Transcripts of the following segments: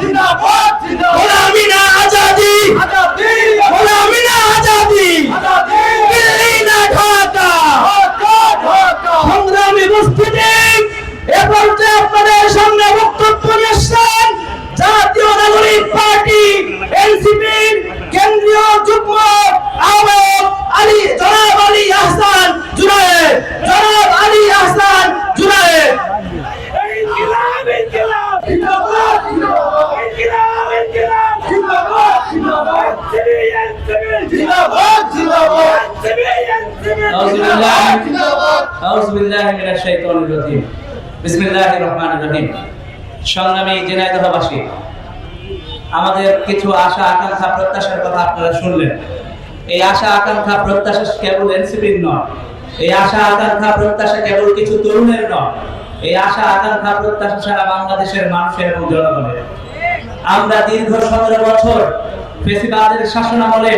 जिंदाबाद গোলামি না আজাদি, গোলামি না আজাদি, দিল্লি না ঢাকা। সংগ্রামী উপস্থিতি, এ পর্যায়ে আপনাদের সামনে বক্তব্য নিয়েছেন জাতীয় নাগরিক পার্টি এনসিপি কেন্দ্রীয় যুগ্ম আহ্বায়ক জনাব আলী আহসান জুনায়েদ। জনাব আলী আহসান জুনায়েদ। সংগ্রামী ঝিনাইদহবাসী, আমাদের কিছু আশা আকাঙ্ক্ষা প্রত্যাশার কথা আপনারা শুনলেন। এই আশা আকাঙ্ক্ষা প্রত্যাশা কেবল এনসিপির নয়, এই আশা আকাঙ্ক্ষা প্রত্যাশা কেবল কিছু তরুণের নয়, এই আশা আকাঙ্ক্ষা প্রত্যাশা সারা বাংলাদেশের মানুষের এবং জনগণের। আমরা দীর্ঘ 17 বছর ফ্যাসিবাদের শাসনামলে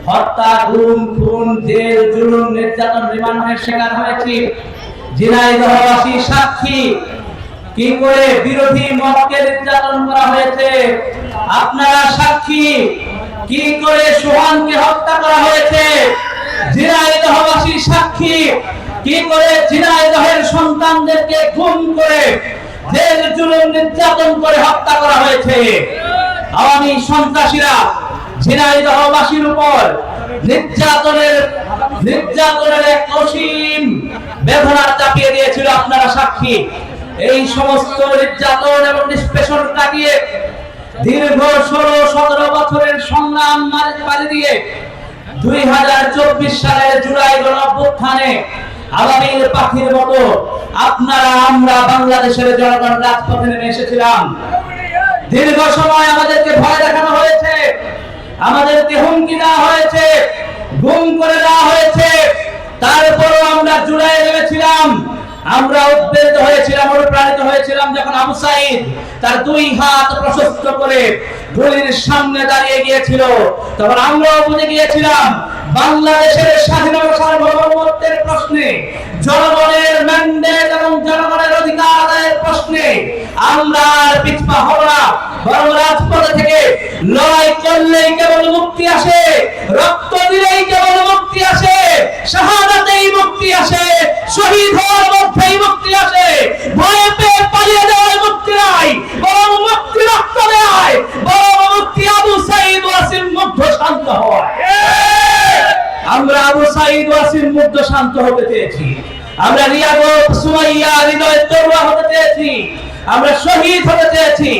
হত্যা, গুম, খুন, জেল, জুলুম, নির্যাতন, রিমান্ডের শিকার হয়েছি। ঝিনাইদহবাসী সাক্ষী কি করে বিরোধী মতকে নির্যাতন করা হয়েছে। আপনারা সাক্ষী কি করে সোহানকে হত্যা করা হয়েছে। ঝিনাইদহবাসী সাক্ষী কি করে ঝিনাইদহের সন্তানদেরকে গুম করে জেল, জুলুম, নির্যাতন করে হত্যা করা হয়েছে। আওয়ামী সন্ত্রাসীরা ঝিনাইদহবাসীর উপর নির্যাতনের এক অসীম বেদনা চাপিয়ে দিয়েছিল। আপনারা সাক্ষী। এই সমস্ত নির্যাতন এবং নিষ্পেষণ কাটিয়ে দীর্ঘ 16-17 বছরের সংগ্রাম পাড়ি দিয়ে 2024 সালের জুলাই গণঅভ্যুত্থানে আগামীর পাখির মতো আপনারা আমরা বাংলাদেশের জনগণ রাজপথে নেমে এসেছিলাম। দীর্ঘ সময় আমাদেরকে ভয় দেখানো হয়েছে, আমাদেরকে হুমকি দেওয়া হয়েছে, গুম করে দেওয়া হয়েছে। তারপরও আমরা জুলাই নেমেছিলাম। আমরা উদ্বেলিত হয়েছিলাম, অনুপ্রাণিত হয়েছিলাম যখন আবু সাঈদ তার 2 হাত প্রশস্ত করে গুলির সামনে দাঁড়িয়ে গিয়েছিল। তখন আমরাও বুঝে গিয়েছিলাম বাংলাদেশের স্বাধীনতা সার্বভৌমত্বের প্রশ্নে, জনগণের ম্যান্ডেট এবং জনগণের অধিকার আদায়ের প্রশ্নে আমরা আর পিছপা হব না, বরং রাজপথে থেকে লড়াই করলেই কেবল মুক্তি আসে, রক্ত দিলেই কেবল মুক্তি আসে, শাহাদাতেই মুক্তি আসে, শহীদ হওয়ার মধ্যেই মুক্তি আসে। ভয়ে পেয়ে পালিয়ে দেওয়ার মুক্তি নাই, বরং মুক্তি রক্ত দেয়, বরং মুক্তি আবু সাঈদ ওয়াসিম মুগ্ধ শান্ত হয়। আমরা আবু সাঈদ ওয়াসিম মুগ্ধ শান্ত হতে চেয়েছি। আমরা রিয়াগত সুমাইয়া হৃদয় তরুয়া হতে চেয়েছি। আমরা শহীদ হতে চেয়েছি।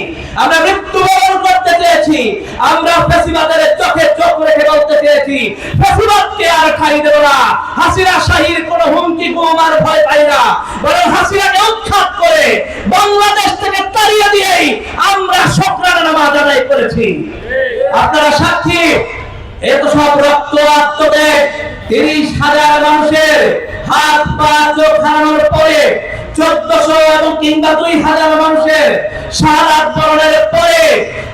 আমরা মৃত্যুবরণ করতে চেয়েছি। আমরা ফ্যাসিবাদের চোখে চোখ রেখে বলতে চেয়েছি ফ্যাসিবাদকে আর খাই দেব না। হাসিনা শাহীর কোনো হুমকি গুম আর ভয় পাই না, বরং হাসিনাকে উৎখাত করে বাংলাদেশ থেকে তাড়িয়ে দিয়েই আমরা শুকরানা নামাজ আদায় করেছি। আপনারা সাক্ষী। এত সব রক্ত আত্মত্যাগ, 30,000 মানুষের হাত পা চোখ হারানোর পরে, 1400 এবং কিংবা 2000 মানুষের শাহাদাত বরণের পরে,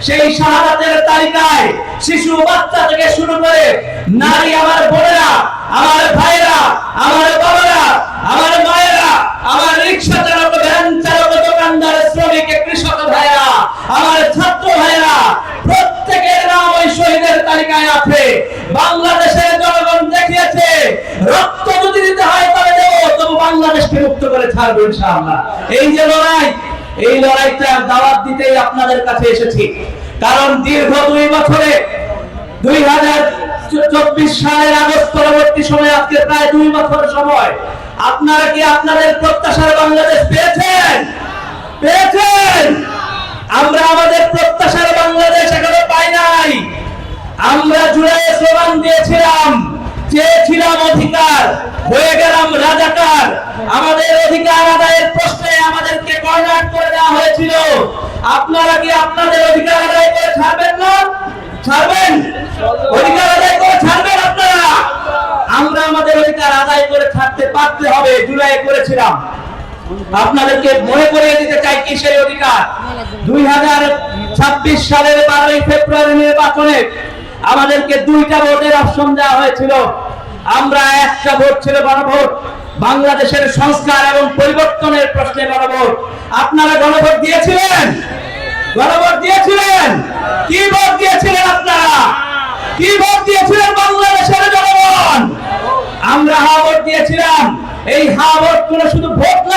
সেই শাহাদাতের তালিকায় শিশু বাচ্চা থেকে শুরু করে নারী, আমার বোনেরা, আমার ভাইরা, আমার বাবারা, আমার মায়েরা, আমার রিকশা চালক, ভ্যান চালক, দোকানদার, শ্রমিক, কৃষক ভাইরা, আমার ছাত্র ভাইরা, প্রত্যেকের নাম ওই শহীদের তালিকায় আছে। বাংলাদেশের জনগণ দেখিয়েছে রক্ত যদি দিতে হয় তবে দেব, তবু বাংলাদেশকে মুক্ত করে ছাড়বো ইনশাআল্লাহ। এই যে লড়াই, এই লড়াইটা দাওয়াত দিতেই আপনাদের কাছে এসেছি। কারণ দীর্ঘ 2 বছরে 2024 সালের আগস্ট পরবর্তী সময় আজকে প্রায় 2 বছর সময়, আপনারা কি আপনাদের প্রত্যাশার বাংলাদেশ পেয়েছেন? পেয়েছেন? আমরা আমাদের প্রত্যাশার বাংলাদেশ এখনো পাই নাই। আমরা জুলাই স্লোগান দিয়েছিলাম, চেয়েছিলাম অধিকার, হয়ে গেলাম রাজাকার। আমাদের অধিকার আদায়ের প্রশ্নে আমাদেরকে কর্নার করে দেওয়া হয়েছিল। আপনারা কি আপনাদের অধিকার আদায় করে ছাড়বেন না? ছাড়বেন? অধিকার আদায় করে ছাড়বেন আপনারা? আমরা আমাদের অধিকার আদায় করে ছাড়তে পারতে হবে। জুলাই করেছিলাম। আপনাদেরকে মনে করিয়ে দিতে চাই কি সেই অধিকার। 2026 সালের 12 ফেব্রুয়ারি নির্বাচনে আমাদেরকে 2টা ভোটের অপশন দেওয়া হয়েছিল। আমরা একটা ভোট ছিল গণভোট, বাংলাদেশের সংস্কার এবং পরিবর্তনের প্রশ্নে গণভোট। আপনারা গণভোট দিয়েছিলেন? গণভোট দিয়েছিলেন? কি ভোট দিয়েছিলেন আপনারা? কি ভোট দিয়েছিলেন বাংলাদেশের জনগণ? আমরা হা ভোট দিয়েছিলাম। এই হা ভোট শুধু ভোট না,